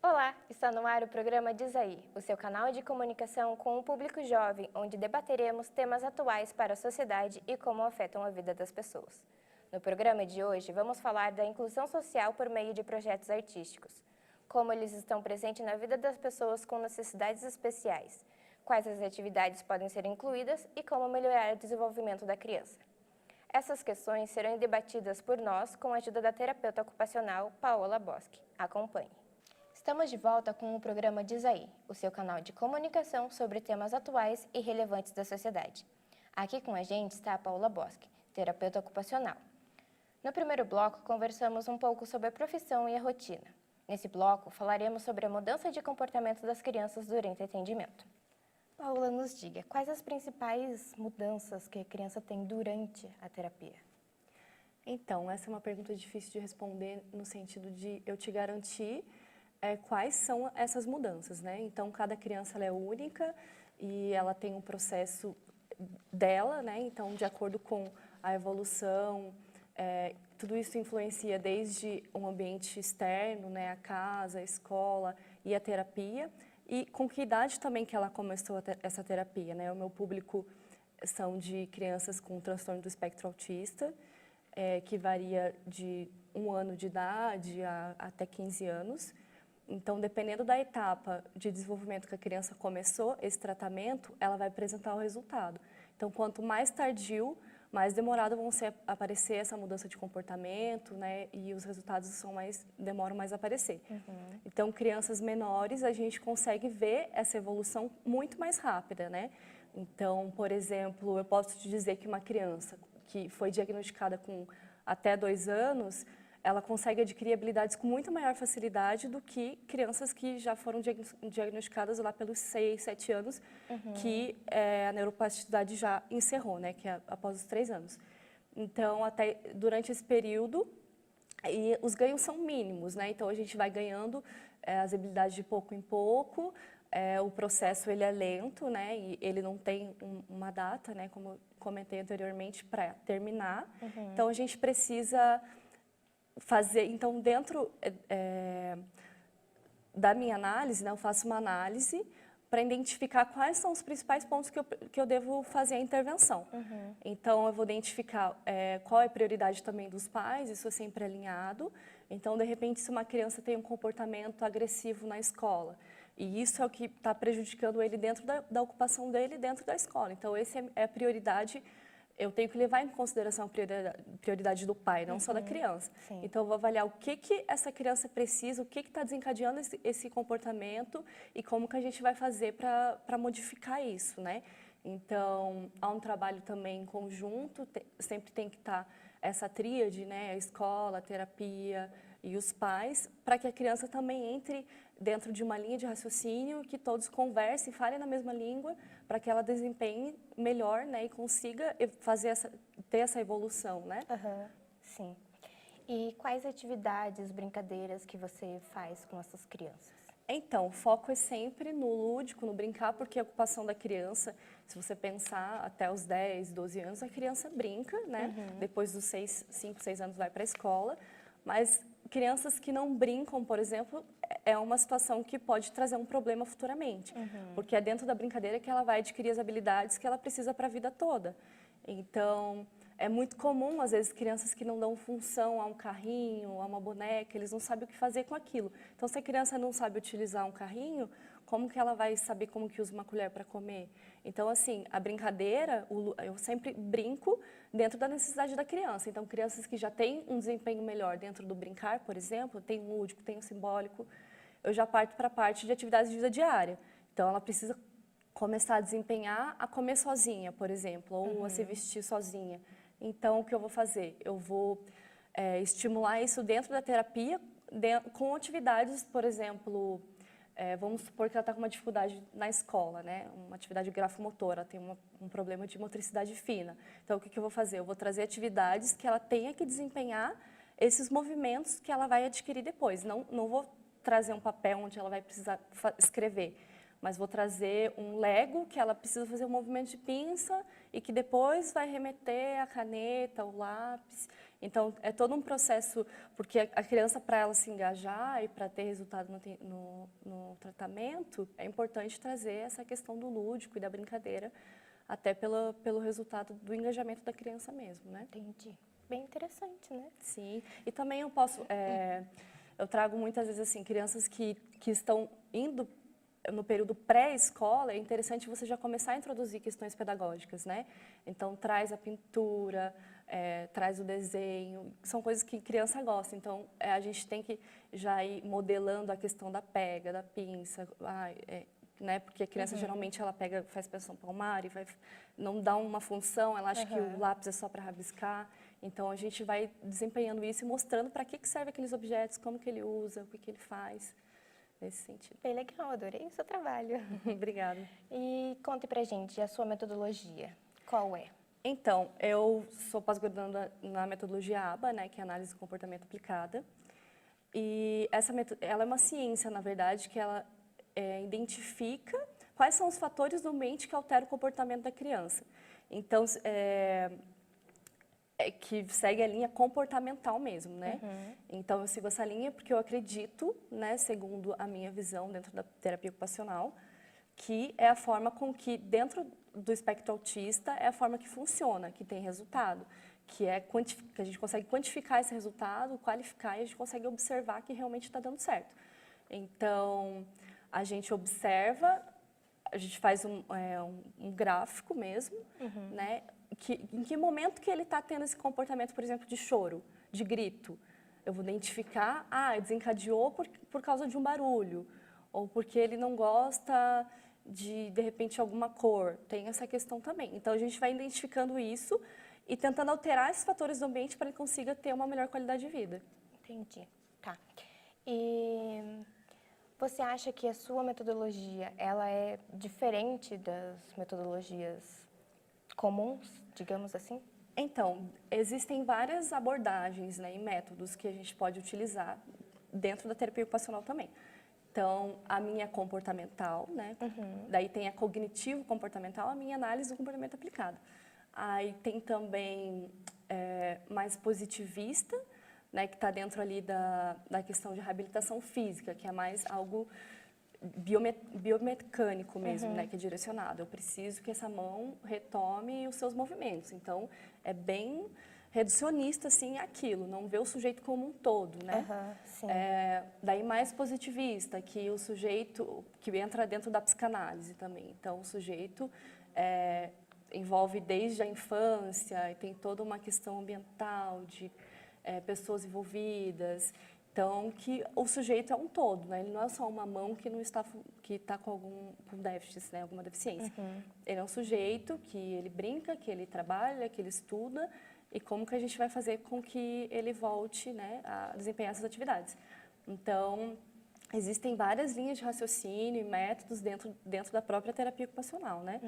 Olá, está no ar o programa Diz Aí, o seu canal de comunicação com o público jovem, onde debateremos temas atuais para a sociedade e como afetam a vida das pessoas. No programa de hoje, vamos falar da inclusão social por meio de projetos artísticos, como eles estão presentes na vida das pessoas com necessidades especiais, quais as atividades podem ser incluídas e como melhorar o desenvolvimento da criança. Essas questões serão debatidas por nós com a ajuda da terapeuta ocupacional Paola Boschi. Acompanhe. Estamos de volta com o programa Diz Aí, o seu canal de comunicação sobre temas atuais e relevantes da sociedade. Aqui com a gente está a Paola Boschi, terapeuta ocupacional. No primeiro bloco, conversamos um pouco sobre a profissão e a rotina. Nesse bloco, falaremos sobre a mudança de comportamento das crianças durante o atendimento. Paola, nos diga, quais as principais mudanças que a criança tem durante a terapia? Então, essa é uma pergunta difícil de responder no sentido de eu te garantir quais são essas mudanças, né? Então, cada criança ela é única e ela tem um processo dela, né? Então, de acordo com a evolução, tudo isso influencia desde um ambiente externo, né? A casa, a escola e a terapia. E com que idade também que ela começou essa terapia, né? O meu público são de crianças com transtorno do espectro autista, que varia de 1 ano de idade até 15 anos. Então, dependendo da etapa de desenvolvimento que a criança começou esse tratamento, ela vai apresentar o resultado. Então, quanto mais tardio, mais demorado aparecer essa mudança de comportamento, né? E os resultados demoram mais a aparecer. Uhum. Então, crianças menores, a gente consegue ver essa evolução muito mais rápida, né? Então, por exemplo, eu posso te dizer que uma criança que foi diagnosticada com até 2 anos, ela consegue adquirir habilidades com muito maior facilidade do que crianças que já foram diagnosticadas lá pelos 6, 7 anos, que a neuroplasticidade já encerrou, né, que é após os 3 anos. Então, até durante esse período, os ganhos são mínimos, né? Então, a gente vai ganhando as habilidades de pouco em pouco, o processo ele é lento, né? E ele não tem uma data, né? Como eu comentei anteriormente, para terminar. Então, a gente precisa fazer, então, dentro da minha análise, né, eu faço uma análise para identificar quais são os principais pontos que eu devo fazer a intervenção. Então, eu vou identificar qual é a prioridade também dos pais, isso é sempre alinhado. Então, de repente, se uma criança tem um comportamento agressivo na escola, e isso é o que está prejudicando ele dentro da ocupação dele dentro da escola. Então, essa é a prioridade. Eu tenho que levar em consideração a prioridade do pai, não só da criança. Sim. Então, eu vou avaliar o que essa criança precisa, o que está desencadeando esse comportamento e como que a gente vai fazer para modificar isso, né? Então, há um trabalho também em conjunto, sempre tem que estar essa tríade, né? A escola, a terapia e os pais, para que a criança também entre dentro de uma linha de raciocínio, que todos conversem, falem na mesma língua, para que ela desempenhe melhor, né, e consiga ter essa evolução, né? Sim. E quais atividades, brincadeiras que você faz com essas crianças? Então, o foco é sempre no lúdico, no brincar, porque a ocupação da criança, se você pensar até os 10, 12 anos, a criança brinca, né? Depois dos 5, 6 anos vai para a escola, mas crianças que não brincam, por exemplo, é uma situação que pode trazer um problema futuramente, porque é dentro da brincadeira que ela vai adquirir as habilidades que ela precisa para a vida toda. Então, é muito comum, às vezes, crianças que não dão função a um carrinho, a uma boneca, eles não sabem o que fazer com aquilo. Então, se a criança não sabe utilizar um carrinho, como que ela vai saber como que usa uma colher para comer? Então, assim, a brincadeira, eu sempre brinco dentro da necessidade da criança. Então, crianças que já têm um desempenho melhor dentro do brincar, por exemplo, tem o lúdico, tem o simbólico, eu já parto para a parte de atividades de vida diária. Então, ela precisa começar a desempenhar a comer sozinha, por exemplo, ou a se vestir sozinha. Então, o que eu vou fazer? Eu vou estimular isso dentro da terapia, com atividades, por exemplo, vamos supor que ela está com uma dificuldade na escola, né? Uma atividade grafomotora, ela tem um problema de motricidade fina. Então, o que eu vou fazer? Eu vou trazer atividades que ela tenha que desempenhar esses movimentos que ela vai adquirir depois. Não vou trazer um papel onde ela vai precisar escrever, mas vou trazer um Lego que ela precisa fazer um movimento de pinça e que depois vai remeter a caneta, o lápis. Então, é todo um processo, porque a criança, para ela se engajar e para ter resultado no tratamento, é importante trazer essa questão do lúdico e da brincadeira, até pelo resultado do engajamento da criança mesmo, né? Entendi. Bem interessante, né? Sim, e também eu trago muitas vezes assim, crianças que estão indo no período pré-escola, é interessante você já começar a introduzir questões pedagógicas, né? Então, traz a pintura, traz o desenho, são coisas que criança gosta. Então, a gente tem que já ir modelando a questão da pega, da pinça, né? Porque a criança geralmente ela pega, faz pressão palmar e não dá uma função, ela acha que o lápis é só para rabiscar. Então, a gente vai desempenhando isso e mostrando para que serve aqueles objetos, como que ele usa, o que ele faz, nesse sentido. Bem legal, adorei o seu trabalho. Obrigada. E conte pra gente a sua metodologia, qual é? Então, eu sou pós-graduanda na metodologia ABA, né, que é Análise do Comportamento Aplicada. E ela é uma ciência, na verdade, que ela identifica quais são os fatores do ambiente que alteram o comportamento da criança. Então, que segue a linha comportamental mesmo, né? Então, eu sigo essa linha porque eu acredito, né, segundo a minha visão dentro da terapia ocupacional, que é a forma com que, dentro do espectro autista, é a forma que funciona, que tem resultado, que a gente consegue quantificar esse resultado, qualificar e a gente consegue observar que realmente está dando certo. Então, a gente observa, a gente faz um gráfico mesmo, né? Em que momento que ele está tendo esse comportamento, por exemplo, de choro, de grito. Eu vou identificar, desencadeou por causa de um barulho, ou porque ele não gosta de repente, alguma cor. Tem essa questão também. Então, a gente vai identificando isso e tentando alterar esses fatores do ambiente para que ele consiga ter uma melhor qualidade de vida. Entendi. Tá. E você acha que a sua metodologia, ela é diferente das metodologias comuns, digamos assim? Então, existem várias abordagens, né, e métodos que a gente pode utilizar dentro da terapia ocupacional também. Então, a minha comportamental, né? Daí tem a cognitivo-comportamental, a minha análise do comportamento aplicado. Aí tem também mais positivista, né? Que está dentro ali da questão de reabilitação física, que é mais algo biomecânico mesmo, né? Que é direcionado. Eu preciso que essa mão retome os seus movimentos. Então, é bem reducionista, assim, aquilo, não vê o sujeito como um todo, né? Sim. Daí mais positivista, que o sujeito, que entra dentro da psicanálise também. Então, o sujeito envolve desde a infância, e tem toda uma questão ambiental, de pessoas envolvidas. Então, que o sujeito é um todo, né? Ele não é só uma mão que não está com déficit, né? Alguma deficiência. Ele é um sujeito que ele brinca, que ele trabalha, que ele estuda, e como que a gente vai fazer com que ele volte, né, a desempenhar essas atividades. Então, existem várias linhas de raciocínio e métodos dentro da própria terapia ocupacional, né?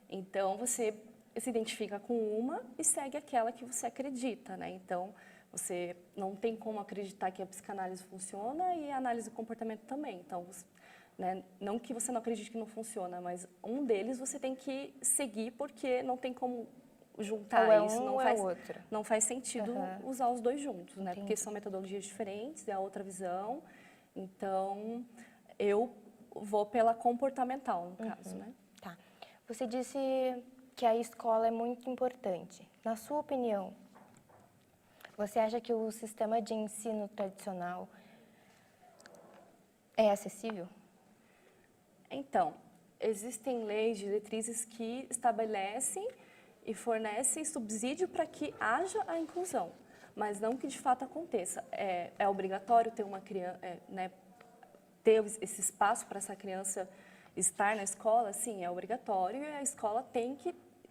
Então, você se identifica com uma e segue aquela que você acredita, né? Então, você não tem como acreditar que a psicanálise funciona e a análise do comportamento também. Então, né, não que você não acredite que não funciona, mas um deles você tem que seguir porque não tem como juntar ou é isso, ou é outro. não faz sentido usar os dois juntos, né? Entendi. Porque são metodologias diferentes, é outra visão. Então, eu vou pela comportamental, no caso, né? Tá. Você disse que a escola é muito importante. Na sua opinião, você acha que o sistema de ensino tradicional é acessível? Então, existem leis, diretrizes que estabelecem e fornecem subsídio para que haja a inclusão, mas não que de fato aconteça. É obrigatório ter uma criança, né, ter esse espaço para essa criança estar na escola? Sim, é obrigatório e a escola tem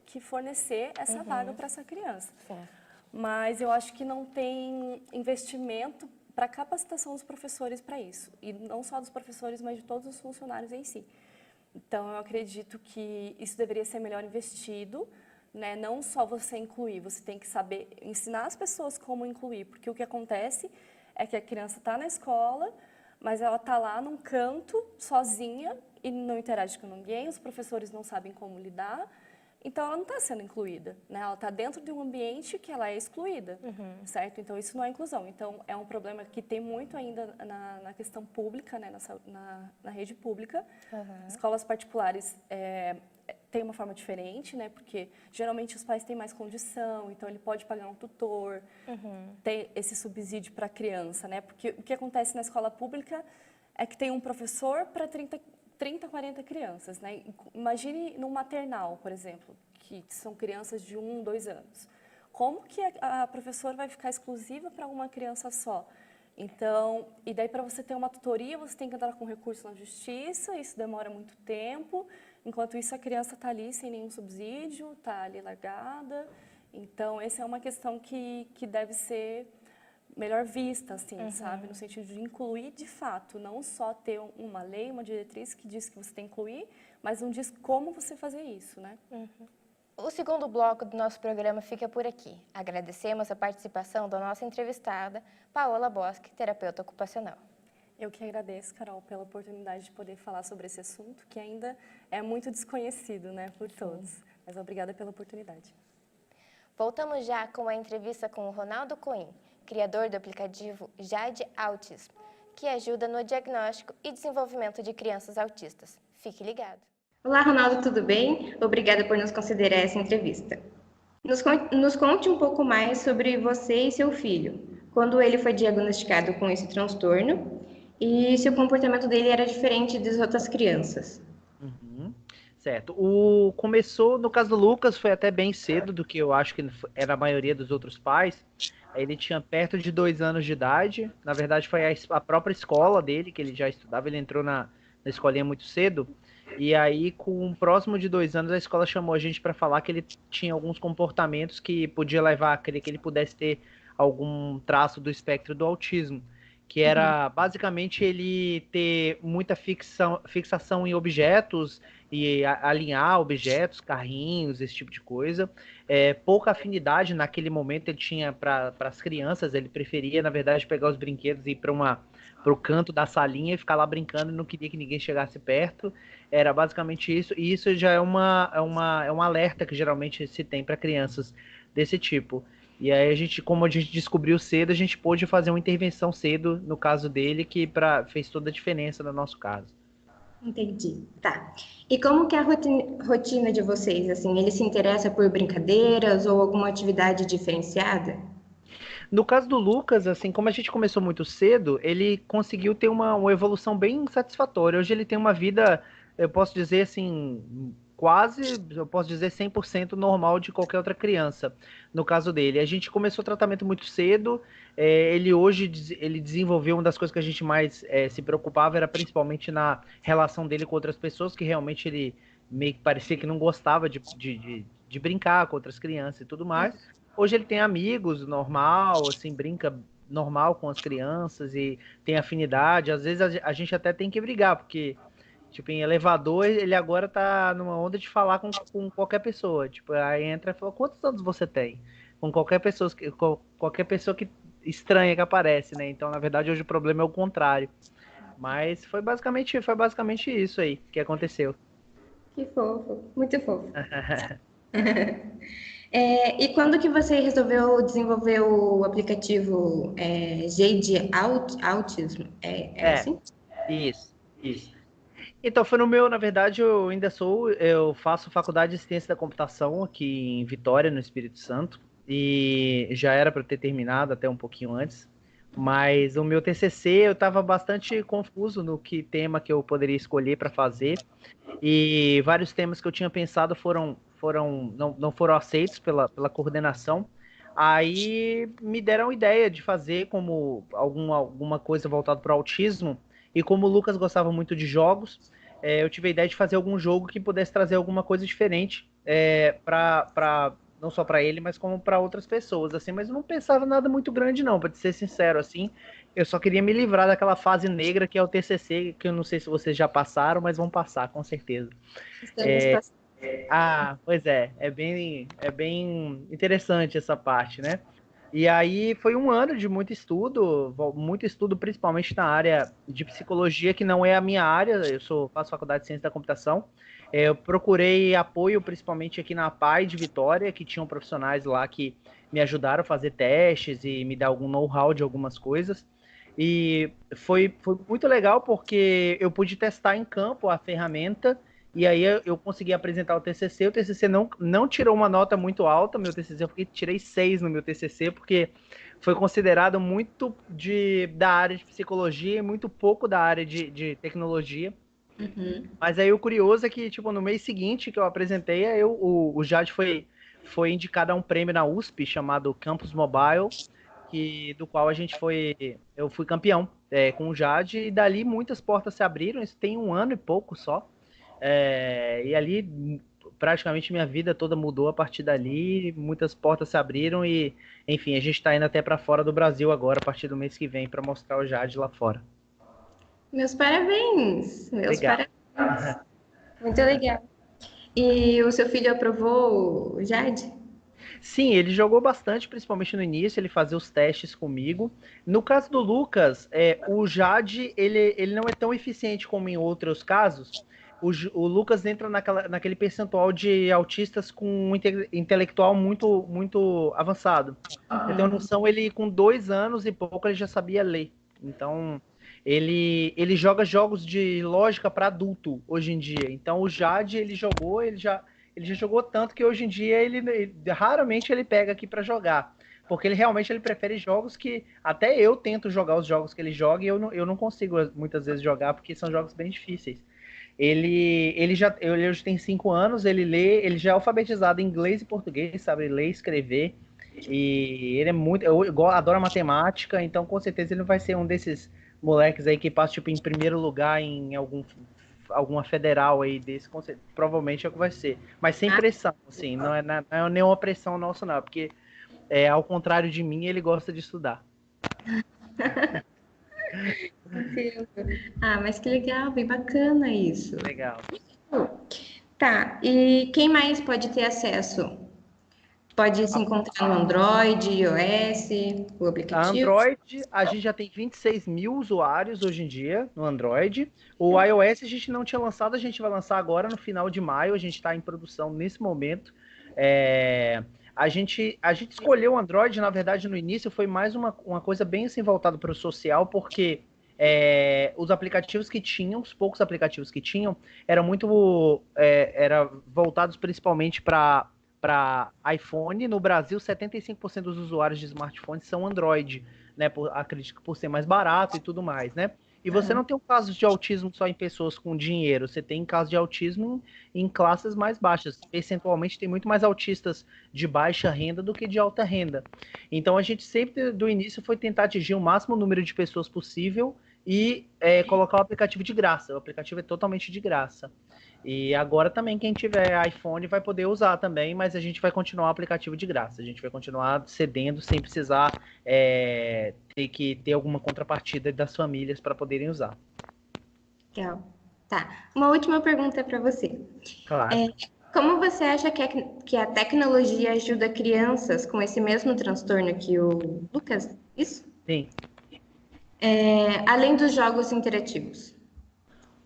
que fornecer essa vaga para essa criança. Sim. Mas eu acho que não tem investimento para a capacitação dos professores para isso. E não só dos professores, mas de todos os funcionários em si. Então, eu acredito que isso deveria ser melhor investido, né? Não só você incluir, você tem que saber ensinar as pessoas como incluir, porque o que acontece é que a criança está na escola, mas ela está lá num canto, sozinha, e não interage com ninguém, os professores não sabem como lidar, então ela não está sendo incluída, né? Ela está dentro de um ambiente que ela é excluída, certo? Então isso não é inclusão. Então é um problema que tem muito ainda na questão pública, né? Na rede pública. Escolas particulares tem uma forma diferente, né? Porque geralmente os pais têm mais condição, então ele pode pagar um tutor, ter esse subsídio para a criança, né? Porque o que acontece na escola pública é que tem um professor para 30, 40 crianças, né? Imagine num maternal, por exemplo, que são crianças de 1, 2 anos. Como que a professora vai ficar exclusiva para uma criança só? Então, e daí para você ter uma tutoria, você tem que entrar com recurso na justiça, isso demora muito tempo. Enquanto isso, a criança está ali sem nenhum subsídio, está ali largada. Então, essa é uma questão que deve ser melhor vista, assim, sabe? No sentido de incluir de fato, não só ter uma lei, uma diretriz que diz que você tem que incluir, mas não diz como você fazer isso, né? O segundo bloco do nosso programa fica por aqui. Agradecemos a participação da nossa entrevistada, Paola Bosque, terapeuta ocupacional. Eu que agradeço, Carol, pela oportunidade de poder falar sobre esse assunto, que ainda é muito desconhecido, né, por todos. Mas obrigada pela oportunidade. Voltamos já com a entrevista com o Ronaldo Coim, criador do aplicativo Jade Autismo, que ajuda no diagnóstico e desenvolvimento de crianças autistas. Fique ligado. Olá, Ronaldo, tudo bem? Obrigada por nos considerar essa entrevista. Nos conte um pouco mais sobre você e seu filho, quando ele foi diagnosticado com esse transtorno e se o comportamento dele era diferente das outras crianças. Certo. Começou, no caso do Lucas, foi até bem cedo do que eu acho que era a maioria dos outros pais. Ele tinha perto de 2 anos de idade. Na verdade, foi a própria escola dele, que ele já estudava. Ele entrou na escolinha muito cedo. E aí, com próximo de 2 anos, a escola chamou a gente para falar que ele tinha alguns comportamentos que podia levar a crer que ele pudesse ter algum traço do espectro do autismo. Que era, basicamente, ele ter muita fixação em objetos e alinhar objetos, carrinhos, esse tipo de coisa. Pouca afinidade naquele momento ele tinha para as crianças, ele preferia, na verdade, pegar os brinquedos e ir para o canto da salinha e ficar lá brincando e não queria que ninguém chegasse perto. Era basicamente isso, e isso já é um alerta que geralmente se tem para crianças desse tipo. E aí como a gente descobriu cedo, a gente pôde fazer uma intervenção cedo no caso dele, que fez toda a diferença no nosso caso. Entendi, tá. E como que é a rotina de vocês, assim, ele se interessa por brincadeiras ou alguma atividade diferenciada? No caso do Lucas, assim, como a gente começou muito cedo, ele conseguiu ter uma evolução bem satisfatória. Hoje ele tem uma vida, eu posso dizer assim, quase, eu posso dizer 100% normal de qualquer outra criança, no caso dele. A gente começou o tratamento muito cedo, ele desenvolveu uma das coisas que a gente mais se preocupava, era principalmente na relação dele com outras pessoas, que realmente ele meio que parecia que não gostava de brincar com outras crianças e tudo mais. Hoje ele tem amigos, normal, assim, brinca normal com as crianças e tem afinidade. Às vezes a gente até tem que brigar, porque tipo, em elevador, ele agora tá numa onda de falar com qualquer pessoa. Tipo, aí entra e fala, quantos anos você tem? Com qualquer pessoa que estranha que aparece, né? Então, na verdade, hoje o problema é o contrário. Mas foi basicamente isso aí que aconteceu. Que fofo, muito fofo. E quando que você resolveu desenvolver o aplicativo Jade Autism? Assim? Isso. Então, foi no meu, na verdade, eu faço faculdade de ciência da computação aqui em Vitória, no Espírito Santo, e já era para ter terminado até um pouquinho antes, mas o meu TCC eu estava bastante confuso no que tema que eu poderia escolher para fazer, e vários temas que eu tinha pensado não foram aceitos pela coordenação. Aí me deram a ideia de fazer como alguma coisa voltada para o autismo. E como o Lucas gostava muito de jogos, eu tive a ideia de fazer algum jogo que pudesse trazer alguma coisa diferente não só para ele, mas como para outras pessoas, assim. Mas eu não pensava nada muito grande, não, para ser sincero, assim. Eu só queria me livrar daquela fase negra que é o TCC, que eu não sei se vocês já passaram, mas vão passar, com certeza. Estamos passando. Pois é bem interessante essa parte, né? E aí foi um ano de muito estudo principalmente na área de psicologia, que não é a minha área, faço faculdade de ciência da computação. Eu procurei apoio principalmente aqui na PAI de Vitória, que tinham profissionais lá que me ajudaram a fazer testes e me dar algum know-how de algumas coisas. E foi muito legal porque eu pude testar em campo a ferramenta e aí eu consegui apresentar o TCC. O TCC não tirou uma nota muito alta, meu TCC, eu tirei 6 no meu TCC, porque foi considerado muito da área de psicologia e muito pouco da área de tecnologia. Uhum. Mas aí o curioso é que, tipo, no mês seguinte que eu apresentei, o Jade foi indicado a um prêmio na USP chamado Campus Mobile, do qual eu fui campeão com o Jade, e dali muitas portas se abriram. Isso tem um ano e pouco só. E ali praticamente minha vida toda mudou a partir dali, muitas portas se abriram e, enfim, a gente está indo até para fora do Brasil agora, a partir do mês que vem, para mostrar o Jade lá fora. Meus parabéns! Meus Legal. parabéns! Muito legal. E o seu filho aprovou o Jade? Sim, ele jogou bastante, principalmente no início, ele fazia os testes comigo. No caso do Lucas, o Jade, ele não é tão eficiente como em outros casos. O Lucas entra naquele percentual de autistas com um intelectual muito, muito avançado. Eu tenho noção, ele com 2 anos e pouco, ele já sabia ler. Então, ele joga jogos de lógica para adulto hoje em dia. Então, o Jade, ele já jogou tanto que hoje em dia raramente ele pega aqui para jogar. Porque ele prefere jogos que até eu tento jogar os jogos que ele joga e eu não consigo muitas vezes jogar porque são jogos bem difíceis. Ele hoje tem 5 anos, ele já é alfabetizado em inglês e português, sabe ler e escrever. E ele adora matemática, então com certeza ele vai ser um desses moleques aí que passa tipo, em primeiro lugar em alguma federal aí desse, provavelmente é o que vai ser. Mas sem pressão, assim, não é nenhuma pressão nossa, não, porque ao contrário de mim, ele gosta de estudar. Ah, mas que legal, bem bacana isso. Legal. Tá, e quem mais pode ter acesso? Pode se encontrar no Android, iOS, o A aplicativo? Android, a gente já tem 26 mil usuários hoje em dia no Android. O iOS a gente não tinha lançado, a gente vai lançar agora no final de maio, a gente está em produção nesse momento. A gente escolheu o Android, na verdade, no início, foi mais uma coisa bem assim voltada para o social, porque os aplicativos que tinham, os poucos aplicativos que tinham, eram voltados principalmente para iPhone. No Brasil, 75% dos usuários de smartphones são Android, né? Acredito que por ser mais barato e tudo mais, né? E você não tem um caso de autismo só em pessoas com dinheiro, você tem caso de autismo em classes mais baixas. Percentualmente, tem muito mais autistas de baixa renda do que de alta renda. Então, a gente sempre, do início, foi tentar atingir o máximo número de pessoas possível e colocar o aplicativo de graça. O aplicativo é totalmente de graça. E agora também quem tiver iPhone vai poder usar também, mas a gente vai continuar o aplicativo de graça. A gente vai continuar cedendo sem precisar ter que ter alguma contrapartida das famílias para poderem usar. Legal. Tá. Uma última pergunta para você. Claro. Como você acha que a tecnologia ajuda crianças com esse mesmo transtorno que o Lucas? Isso? Sim. Além dos jogos interativos.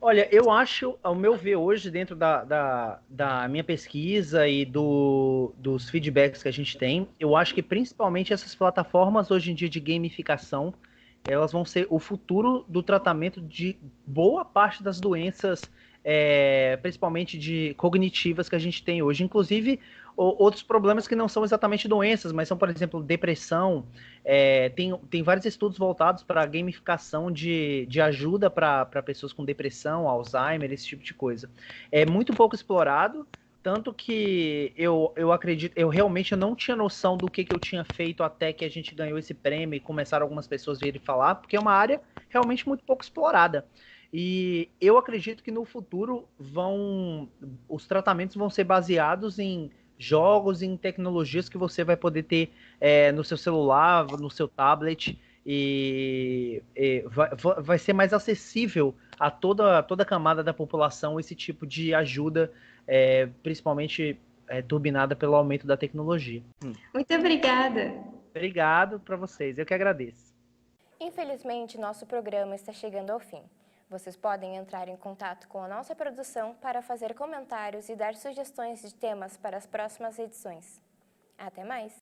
Olha, eu acho, ao meu ver hoje, dentro da minha pesquisa e dos feedbacks que a gente tem, eu acho que principalmente essas plataformas hoje em dia de gamificação, elas vão ser o futuro do tratamento de boa parte das doenças, principalmente de cognitivas que a gente tem hoje. Inclusive, outros problemas que não são exatamente doenças, mas são, por exemplo, depressão. Tem vários estudos voltados para a gamificação de ajuda para pessoas com depressão, Alzheimer, esse tipo de coisa. É muito pouco explorado, tanto que eu acredito, eu realmente não tinha noção do que eu tinha feito até que a gente ganhou esse prêmio e começaram algumas pessoas a virem falar, porque é uma área realmente muito pouco explorada. E eu acredito que no futuro os tratamentos vão ser baseados em jogos, em tecnologias que você vai poder ter no seu celular, no seu tablet, e vai ser mais acessível a toda a camada da população esse tipo de ajuda, principalmente turbinada pelo aumento da tecnologia. Muito obrigada. Obrigado para vocês, eu que agradeço. Infelizmente, nosso programa está chegando ao fim. Vocês podem entrar em contato com a nossa produção para fazer comentários e dar sugestões de temas para as próximas edições. Até mais!